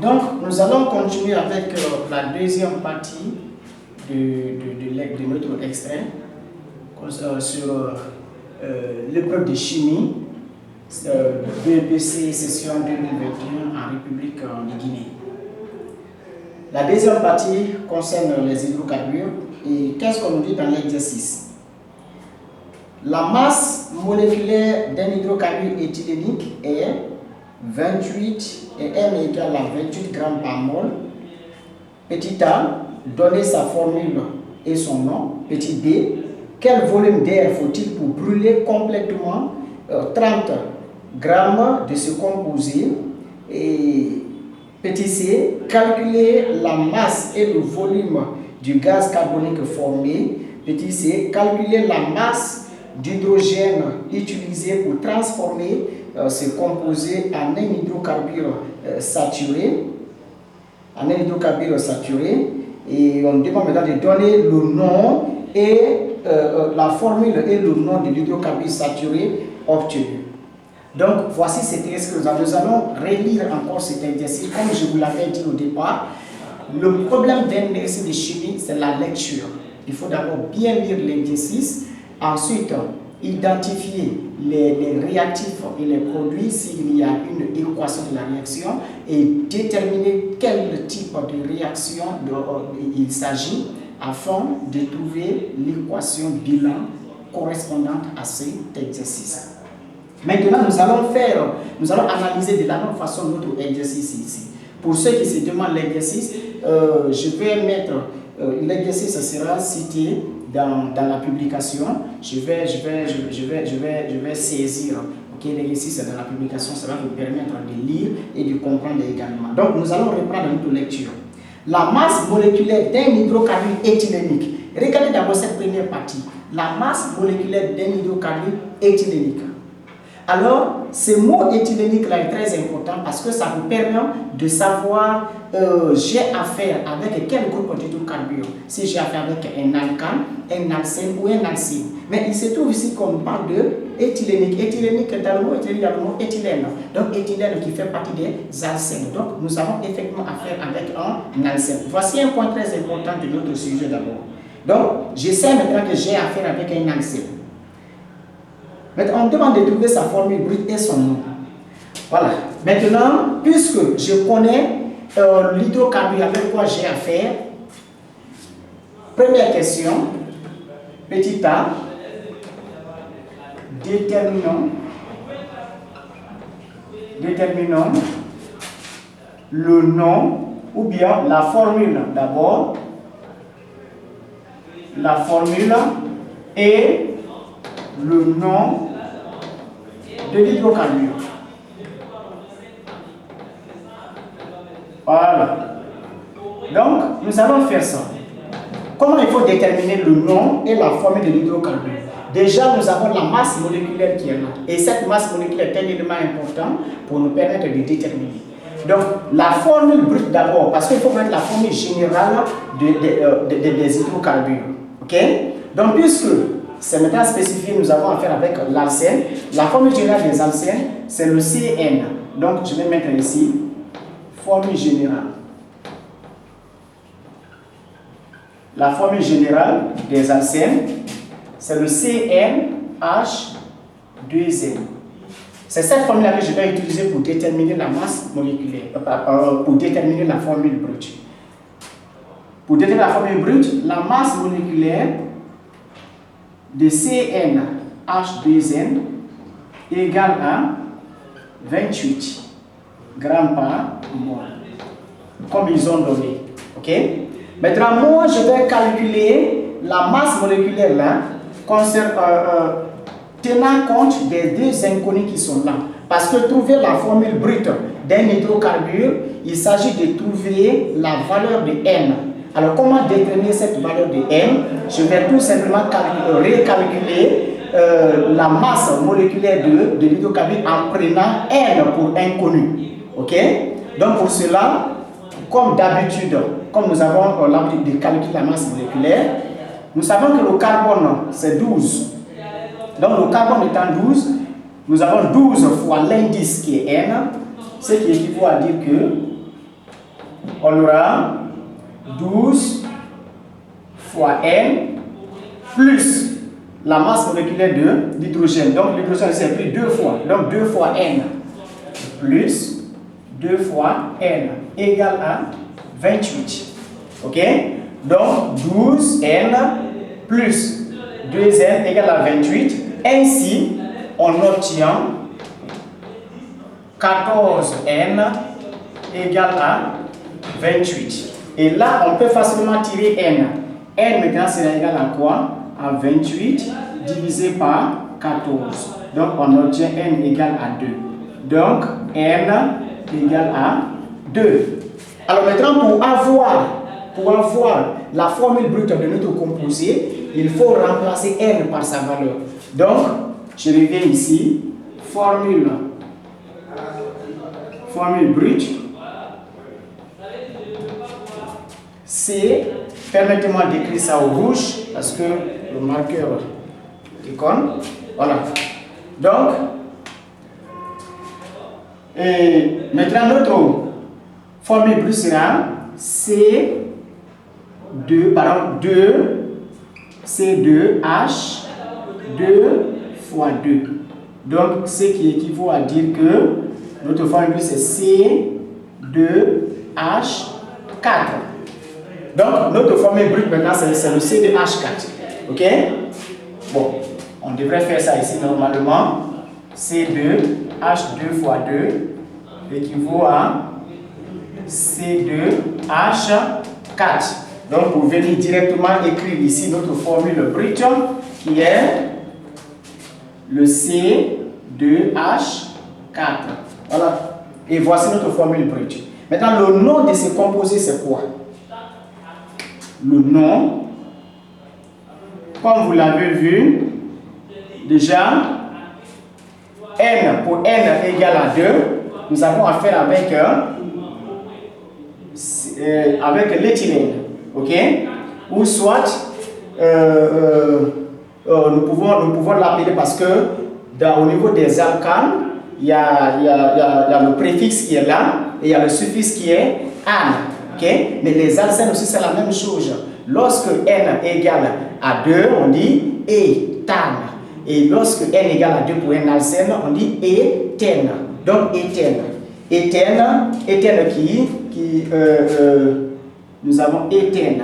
Donc, nous allons continuer avec la deuxième partie de notre extrait sur l'épreuve de chimie BEPC session 2021 en République de Guinée. La deuxième partie concerne les hydrocarbures et qu'est-ce qu'on nous dit dans l'exercice? La masse moléculaire d'un hydrocarbure éthylénique est 28 et M égale à 28 grammes par mol. Petit a, donner sa formule et son nom. Petit b, quel volume d'air faut-il pour brûler complètement 30 grammes de ce composé. Et petit c, calculer la masse et le volume du gaz carbonique formé. Petit c, calculer la masse d'hydrogène utilisé pour transformer ce composé en un hydrocarbure saturé. Et on demande maintenant de donner le nom et la formule et le nom de l'hydrocarbure saturé obtenu. Donc voici cet exercice que nous allons relire encore cet exercice comme je vous l'avais dit au départ. Le problème d'un exercice de chimie, c'est la lecture. Il faut d'abord bien lire l'exercice. Ensuite, identifier les réactifs et les produits s'il y a une équation de la réaction et déterminer quel type de réaction il s'agit afin de trouver l'équation bilan correspondante à cet exercice. Maintenant, nous allons analyser de la même façon notre exercice ici. Pour ceux qui se demandent l'exercice, je vais mettre l'exercice sera cité dans la publication. Je vais saisir l'exercice dans la publication, ça va vous permettre de lire et de comprendre également. Donc nous allons reprendre notre lecture. La masse moléculaire d'un hydrocarbure éthylénique. Regardez d'abord cette première partie. La masse moléculaire d'un hydrocarbure éthylénique. Alors, ce mot éthylénique-là est très important parce que ça vous permet de savoir j'ai affaire avec quel groupe d'hydrocarbures. Si j'ai affaire avec un alcane, un alcène ou un alcine. Mais il se trouve ici qu'on parle de éthylénique. Éthylénique, dans le mot éthylénique, il y a le mot éthylène. Donc, éthylène qui fait partie des alcènes. Donc, nous avons effectivement affaire avec un alcène. Voici un point très important de notre sujet d'abord. Donc, je sais maintenant que j'ai affaire avec un alcène. Maintenant, on me demande de trouver sa formule brute et son nom. Voilà. Maintenant, puisque je connais l'hydrocarbure avec quoi j'ai affaire, première question, petit a, déterminons le nom ou bien la formule d'abord, la formule et le nom de l'hydrocarbure. Voilà. Donc, nous allons faire ça. Comment il faut déterminer le nom et la formule de l'hydrocarbure? Déjà, nous avons la masse moléculaire qui est là. Et cette masse moléculaire est un élément important pour nous permettre de déterminer. Donc, la formule brute d'abord, parce qu'il faut mettre la formule générale des hydrocarbures. Ok? Donc, puisque c'est maintenant spécifié, nous avons affaire avec l'alcène. La formule générale des alcènes, c'est le CN. Donc, je vais mettre ici, formule générale. La formule générale des alcènes, c'est le CnH2n. C'est cette formule-là que je vais utiliser pour déterminer la masse moléculaire, pour déterminer la formule brute. Pour déterminer la formule brute, la masse moléculaire de CnH2n égale à 28 grammes par mol, comme ils ont donné. Ok? Maintenant, moi, je vais calculer la masse moléculaire là, tenant compte des deux inconnus qui sont là. Parce que trouver la formule brute d'un hydrocarbure, il s'agit de trouver la valeur de N. Alors, comment déterminer cette valeur de N? Je vais tout simplement recalculer la masse moléculaire de l'hydrocarbure en prenant N pour inconnu. Ok? Donc, pour cela, comme d'habitude, comme nous avons l'habitude de calculer la masse moléculaire, nous savons que le carbone, c'est 12. Donc, le carbone étant 12, nous avons 12 fois l'indice qui est N, ce qui équivaut à dire que on aura 12 fois N plus la masse moléculaire de l'hydrogène. Donc l'hydrogène c'est pris 2 fois. Donc 2 fois N plus 2 fois N égale à 28. Ok? Donc 12N plus 2N égale à 28. Ainsi, on obtient 14N égale à 28. Et là, on peut facilement tirer N. N maintenant sera égal à quoi? À 28 divisé par 14. Donc on obtient N égale à 2. Donc N égale à 2. Alors maintenant pour avoir la formule brute de notre composé, il faut remplacer N par sa valeur. Donc je reviens ici, formule brute, c'est, permettez-moi d'écrire ça au rouge parce que le marqueur déconne. Voilà. Donc, et maintenant notre formule brute sera C2 H 2 fois 2. Donc, ce qui équivaut à dire que notre formule c'est C2H4. Donc, notre formule brute maintenant c'est le C2H4. Ok? Bon, on devrait faire ça ici normalement. C2H2 fois 2 équivaut à C2H4. Donc, vous venez directement écrire ici notre formule brute qui est le C2H4. Voilà. Et voici notre formule brute. Maintenant, le nom de ce composé, c'est quoi? Le nom, comme vous l'avez vu, déjà, N pour N égale à 2, nous avons affaire avec l'éthylène. Ok? Ou soit, nous pouvons l'appeler parce que au niveau des alcanes, il y a le préfixe qui est là et il y a le suffixe qui est ane. Okay? Mais les alcènes aussi c'est la même chose. Lorsque N égale à 2, on dit éthane. Et lorsque N égale à 2 pour un alcène, on dit éthène. Donc éthène. Éthène qui nous avons éthène.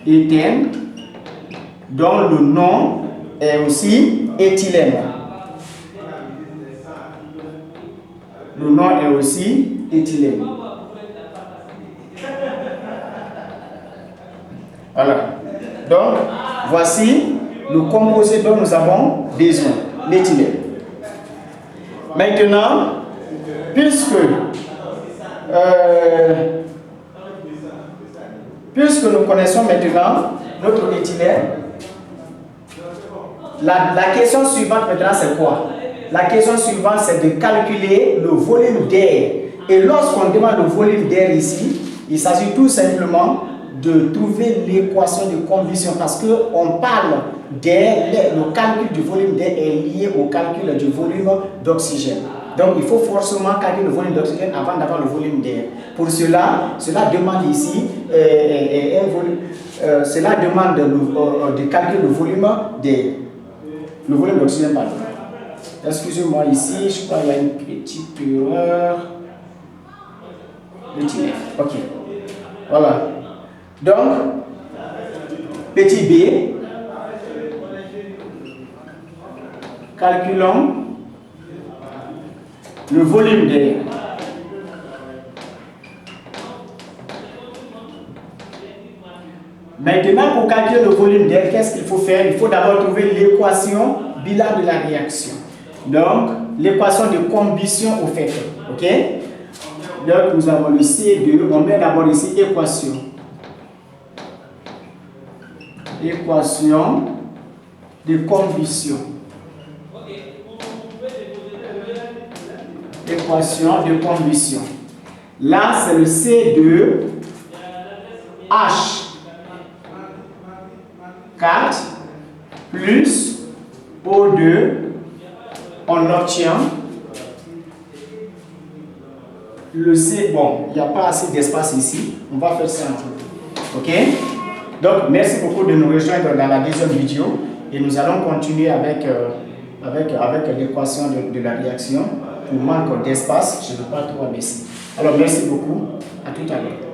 Éthène, dont le nom est aussi éthylène. Le nom est aussi éthylène. Voilà. Donc, voici le composé dont nous avons besoin, l'éthylène. Maintenant, puisque nous connaissons maintenant notre éthylène, la question suivante maintenant c'est quoi? La question suivante c'est de calculer le volume d'air. Et lorsqu'on demande le volume d'air ici, il s'agit tout simplement de trouver l'équation de combustion parce qu'on parle d'air, le calcul du volume d'air est lié au calcul du volume d'oxygène. Donc il faut forcément calculer le volume d'oxygène avant d'avoir le volume d'air. Pour cela demande ici cela demande de calculer le volume d'air. Le volume d'oxygène, pardon. Excusez-moi ici, je crois qu'il y a une petite erreur. Ok. Voilà. Donc, petit b, calculons le volume d'air. Maintenant, pour calculer le volume d'air, qu'est-ce qu'il faut faire? Il faut d'abord trouver l'équation bilan de la réaction. Donc, l'équation de combustion au fait. Ok? Donc, nous avons le C2. On met d'abord ici équation. Équation de combustion. Équation de combustion. Là, c'est le C2H4 plus O2. On obtient le C, bon, il n'y a pas assez d'espace ici. On va faire ça un peu. OK? Donc, merci beaucoup de nous rejoindre dans la deuxième vidéo. Et nous allons continuer avec l'équation de la réaction pour manque d'espace. Je ne veux pas trop abaisser. Alors, merci beaucoup. À tout à l'heure.